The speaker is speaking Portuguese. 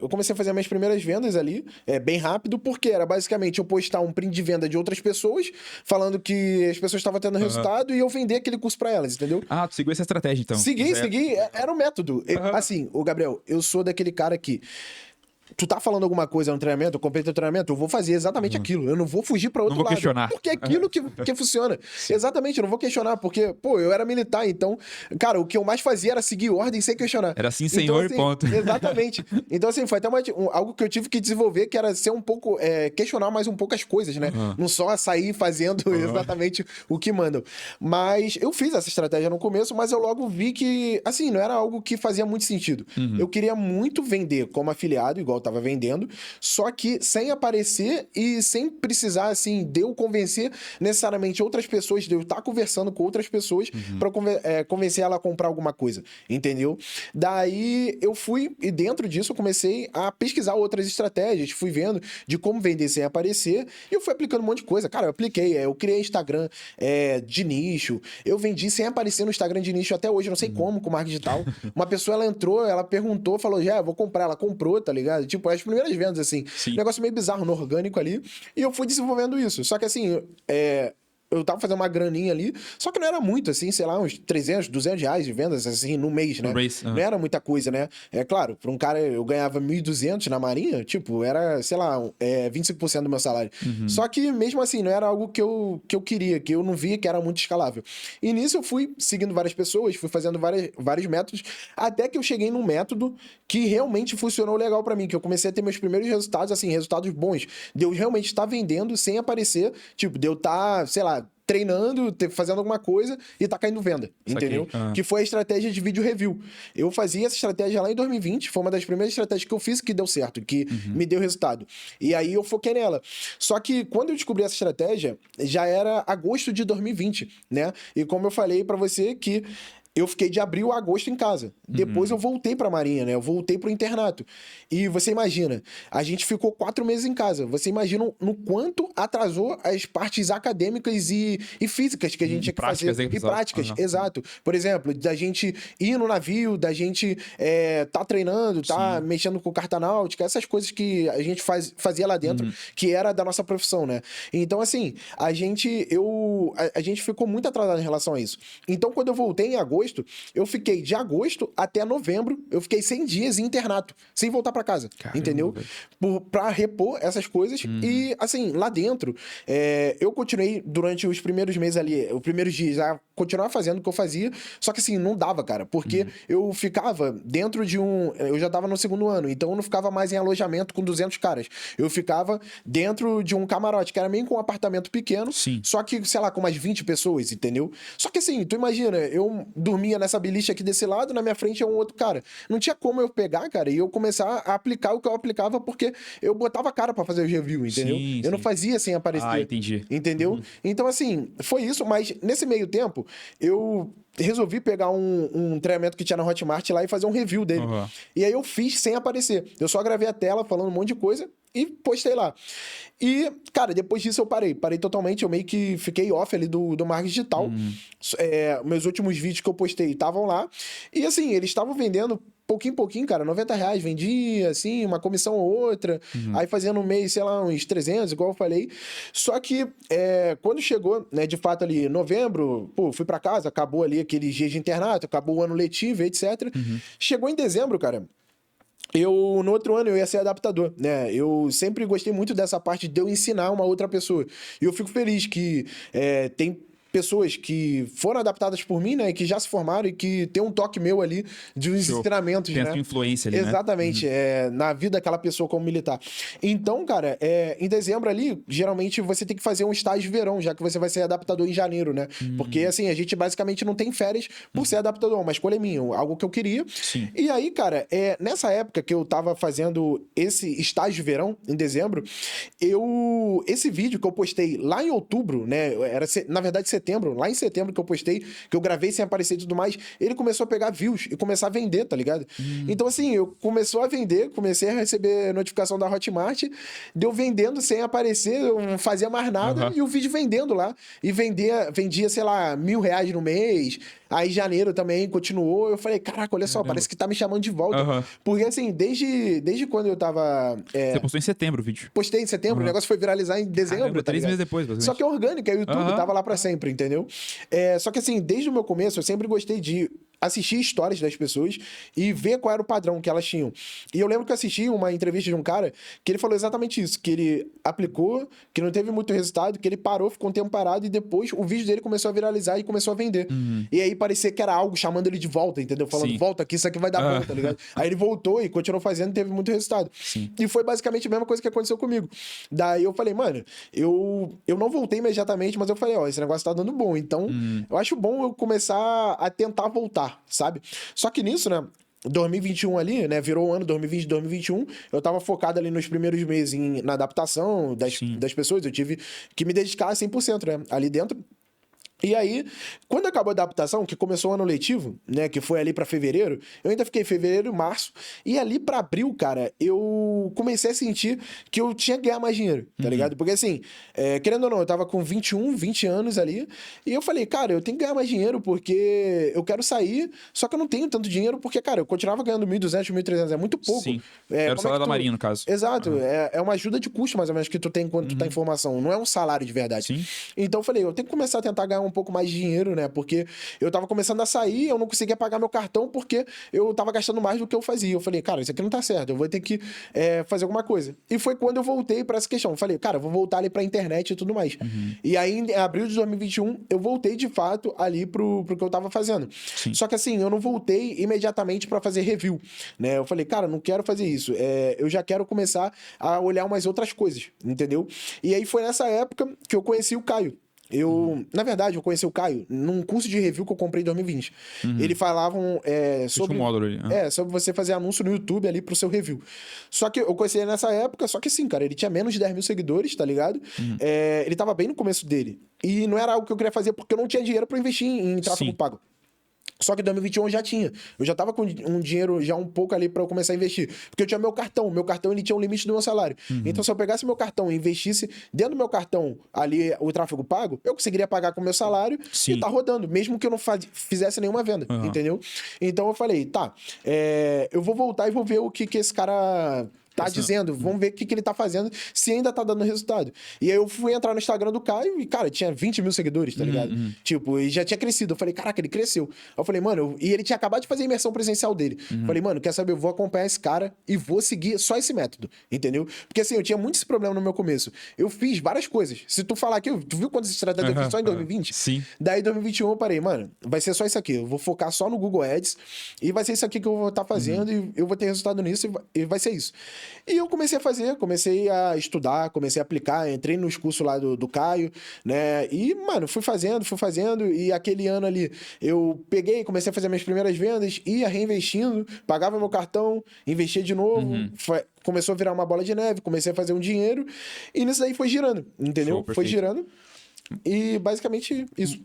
eu comecei a fazer minhas primeiras vendas ali, bem rápido, porque era basicamente eu postar um print de venda de outras pessoas, falando que as pessoas estavam tendo resultado e eu vender aquele curso pra elas, entendeu? Ah, tu seguiu essa estratégia, então. Segui, era o método. Assim, o Gabriel, eu sou daquele cara que tu tá falando alguma coisa no treinamento, eu comprei teu treinamento, eu vou fazer exatamente aquilo. Eu não vou fugir pra outro Não vou lado. questionar. Porque é aquilo que funciona. Exatamente, eu não vou questionar, porque, pô, eu era militar, então, cara, o que eu mais fazia era seguir ordem sem questionar. Era assim, Então, senhor, assim, e ponto. Exatamente. Então, assim, foi até algo que eu tive que desenvolver, que era ser um pouco, questionar mais um pouco as coisas, né? Não só sair fazendo exatamente o que mandam. Mas eu fiz essa estratégia no começo, mas eu logo vi que, assim, não era algo que fazia muito sentido. Eu queria muito vender como afiliado, igual eu tava vendendo, só que sem aparecer e sem precisar, assim, de eu convencer necessariamente outras pessoas, de eu estar conversando com outras pessoas para convencer ela a comprar alguma coisa, entendeu? Daí eu fui, e dentro disso eu comecei a pesquisar outras estratégias, fui vendo de como vender sem aparecer, e eu fui aplicando um monte de coisa. Cara, eu apliquei, eu criei Instagram de nicho, eu vendi sem aparecer no Instagram de nicho até hoje, eu não sei como, com marketing digital. Uma pessoa, ela entrou, ela perguntou, falou, já, eu vou comprar, ela comprou, tá ligado? Tipo, as primeiras vendas, assim. Sim. Negócio meio bizarro, no orgânico ali. E eu fui desenvolvendo isso. Só que assim, eu tava fazendo uma graninha ali, só que não era muito, assim, sei lá, uns 300, 200 reais de vendas, assim, no mês, né? Não era muita coisa, né? É claro, pra um cara, eu ganhava 1.200 na Marinha, tipo, era, sei lá, 25% do meu salário. Só que, mesmo assim, não era algo que eu queria, que eu não via que era muito escalável. E nisso eu fui seguindo várias pessoas, fui fazendo vários métodos, até que eu cheguei num método que realmente funcionou legal pra mim, que eu comecei a ter meus primeiros resultados, assim, resultados bons, de eu realmente estar vendendo sem aparecer, tipo, de eu estar, sei lá, treinando, fazendo alguma coisa e tá caindo venda, entendeu? Que foi a estratégia de vídeo review. Eu fazia essa estratégia lá em 2020, foi uma das primeiras estratégias que eu fiz que deu certo, que me deu resultado. E aí eu foquei nela. Só que quando eu descobri essa estratégia, já era agosto de 2020, né? E como eu falei pra você que eu fiquei de abril a agosto em casa. Depois eu voltei pra Marinha, né? Eu voltei pro internato. E você imagina, a gente ficou 4 meses em casa. Você imagina no quanto atrasou as partes acadêmicas e físicas que a gente tinha que fazer. E práticas, exato. Por exemplo, da gente ir no navio, da gente tá treinando, tá mexendo com carta náutica, essas coisas que a gente fazia lá dentro, que era da nossa profissão, né? Então, assim, a gente ficou muito atrasado em relação a isso. Então, quando eu voltei em agosto, eu fiquei de agosto até novembro, eu fiquei 100 dias em internato, sem voltar pra casa, entendeu? Pra repor essas coisas. E, assim, lá dentro, eu continuei durante os primeiros meses ali, os primeiros dias, a continuar fazendo o que eu fazia, só que, assim, não dava, cara, porque eu ficava dentro de eu já tava no segundo ano, então eu não ficava mais em alojamento com 200 caras. Eu ficava dentro de um camarote, que era meio com um apartamento pequeno, só que, sei lá, com umas 20 pessoas, entendeu? Só que, assim, tu imagina, eu dormia nessa beliche aqui desse lado, na minha frente é um outro cara. Não tinha como eu pegar, cara, e eu começar a aplicar o que eu aplicava, porque eu botava cara pra fazer o review, entendeu? Eu não fazia sem aparecer. Ah, entendi. Entendeu? Então, assim, foi isso, mas nesse meio tempo, eu resolvi pegar um treinamento que tinha na Hotmart lá e fazer um review dele. E aí eu fiz sem aparecer. Eu só gravei a tela falando um monte de coisa e postei lá. E, cara, depois disso eu parei totalmente, eu meio que fiquei off ali do marketing digital. Meus últimos vídeos que eu postei estavam lá, e assim, eles estavam vendendo pouquinho em pouquinho, cara, 90 reais, vendia, assim, uma comissão ou outra, aí fazia no mês, sei lá, uns 300, igual eu falei. Só que, quando chegou, né, de fato ali, novembro, pô, fui pra casa, acabou ali aqueles dias de internato, acabou o ano letivo, etc. Chegou em dezembro, cara, no outro ano eu ia ser adaptador, né? Eu sempre gostei muito dessa parte de eu ensinar uma outra pessoa. E eu fico feliz que tem pessoas que foram adaptadas por mim, né? Que já se formaram e que tem um toque meu ali de uns ensinamentos, tem né? a sua influência ali, exatamente, na vida daquela pessoa como militar. Então, cara, em dezembro ali, geralmente você tem que fazer um estágio de verão, já que você vai ser adaptador em janeiro, né? Porque, assim, a gente basicamente não tem férias por ser adaptador, uma escolha minha, algo que eu queria. E aí, cara, nessa época que eu tava fazendo esse estágio de verão, em dezembro, esse vídeo que eu postei lá em outubro, né? Na verdade, setembro, lá em setembro que eu postei, que eu gravei sem aparecer e tudo mais, ele começou a pegar views e começar a vender, tá ligado? Então, assim, eu começou a vender, comecei a receber notificação da Hotmart, deu vendendo sem aparecer, eu não fazia mais nada, e o vídeo vendendo lá. E vendia, sei lá, R$1.000 no mês, Aí janeiro também continuou. Eu falei, caraca, olha só, parece que tá me chamando de volta. Porque assim, desde quando eu tava... Você postou em setembro o vídeo. Postei em setembro, o negócio foi viralizar em dezembro. Caramba, 3 meses depois, basicamente. Só que é orgânico, é o YouTube, tava lá pra sempre, entendeu? Só que assim, desde o meu começo, eu sempre gostei de assistir histórias das pessoas e ver qual era o padrão que elas tinham. E eu lembro que eu assisti uma entrevista de um cara que ele falou exatamente isso, que ele aplicou, que não teve muito resultado, que ele parou, ficou um tempo parado e depois o vídeo dele começou a viralizar e começou a vender. E aí parecia que era algo chamando ele de volta, entendeu? Falando, volta aqui, isso aqui vai dar bom, tá ligado? Aí ele voltou e continuou fazendo e teve muito resultado. E foi basicamente a mesma coisa que aconteceu comigo. Daí eu falei, mano, eu não voltei imediatamente, mas eu falei, ó, esse negócio tá dando bom, então eu acho bom eu começar a tentar voltar, sabe? Só que nisso, né, 2021 ali, né, virou o ano 2020, 2021, eu tava focado ali nos primeiros meses na adaptação das pessoas, eu tive que me dedicar 100%, né, ali dentro. E aí, quando acabou a adaptação, que começou o ano letivo, né, que foi ali pra fevereiro, eu ainda fiquei em fevereiro e março, e ali pra abril, cara, eu comecei a sentir que eu tinha que ganhar mais dinheiro, tá ligado? Porque assim, querendo ou não, eu tava com 21, 20 anos ali, e eu falei, cara, eu tenho que ganhar mais dinheiro porque eu quero sair, só que eu não tenho tanto dinheiro porque, cara, eu continuava ganhando 1.200, 1.300, é muito pouco. Sim, era o salário da Marinha, no caso. Exato, é uma ajuda de custo, mais ou menos, que tu tem enquanto tu tá em formação, não é um salário de verdade. Sim. Então eu falei, eu tenho que começar a tentar ganhar um pouco mais de dinheiro, né? Porque eu tava começando a sair, eu não conseguia pagar meu cartão porque eu tava gastando mais do que eu fazia. Eu falei, cara, isso aqui não tá certo, eu vou ter que fazer alguma coisa. E foi quando eu voltei pra essa questão. Eu falei, cara, eu vou voltar ali pra internet e tudo mais. E aí, em abril de 2021, eu voltei de fato ali pro que eu tava fazendo. Sim. Só que assim, eu não voltei imediatamente pra fazer review, né? Eu falei, cara, não quero fazer isso. Eu já quero começar a olhar umas outras coisas, entendeu? E aí foi nessa época que eu conheci o Caio. Na verdade, eu conheci o Caio num curso de review que eu comprei em 2020. Eles falavam sobre... um módulo ali. sobre você fazer anúncio no YouTube ali pro seu review. Só que eu conheci ele nessa época, só que sim, cara, ele tinha menos de 10 mil seguidores, tá ligado? Ele tava bem no começo dele. E não era algo que eu queria fazer porque eu não tinha dinheiro pra investir em tráfego pago. Só que em 2021 eu já tinha. Eu já tava com um dinheiro já um pouco ali pra eu começar a investir. Porque eu tinha meu cartão. Meu cartão, ele tinha um limite do meu salário. Então, se eu pegasse meu cartão e investisse dentro do meu cartão ali o tráfego pago, eu conseguiria pagar com o meu salário e tá rodando. Mesmo que eu não fizesse nenhuma venda. Entendeu? Então, eu falei, tá. Eu vou voltar e vou ver o que esse cara... tá dizendo, vamos ver o que ele tá fazendo, se ainda tá dando resultado. E aí eu fui entrar no Instagram do Caio e, cara, tinha 20 mil seguidores, tá ligado? Tipo, e já tinha crescido. Eu falei, caraca, ele cresceu. Eu falei, mano, e ele tinha acabado de fazer a imersão presencial dele. Eu falei, mano, quer saber? Eu vou acompanhar esse cara e vou seguir só esse método, entendeu? Porque assim, eu tinha muito esse problema no meu começo. Eu fiz várias coisas. Se tu falar aqui, tu viu quantas estratégias eu fiz só em 2020? Sim. Daí em 2021 eu parei, mano, vai ser só isso aqui. Eu vou focar só no Google Ads e vai ser isso aqui que eu vou estar fazendo e eu vou ter resultado nisso e vai ser isso. E eu comecei a fazer, comecei a estudar, comecei a aplicar, entrei nos cursos lá do Caio, né? E, mano, fui fazendo, e aquele ano ali eu peguei, comecei a fazer minhas primeiras vendas, ia reinvestindo, pagava meu cartão, investia de novo, começou a virar uma bola de neve, comecei a fazer um dinheiro, e nisso daí foi girando, entendeu? Foi girando. E basicamente isso.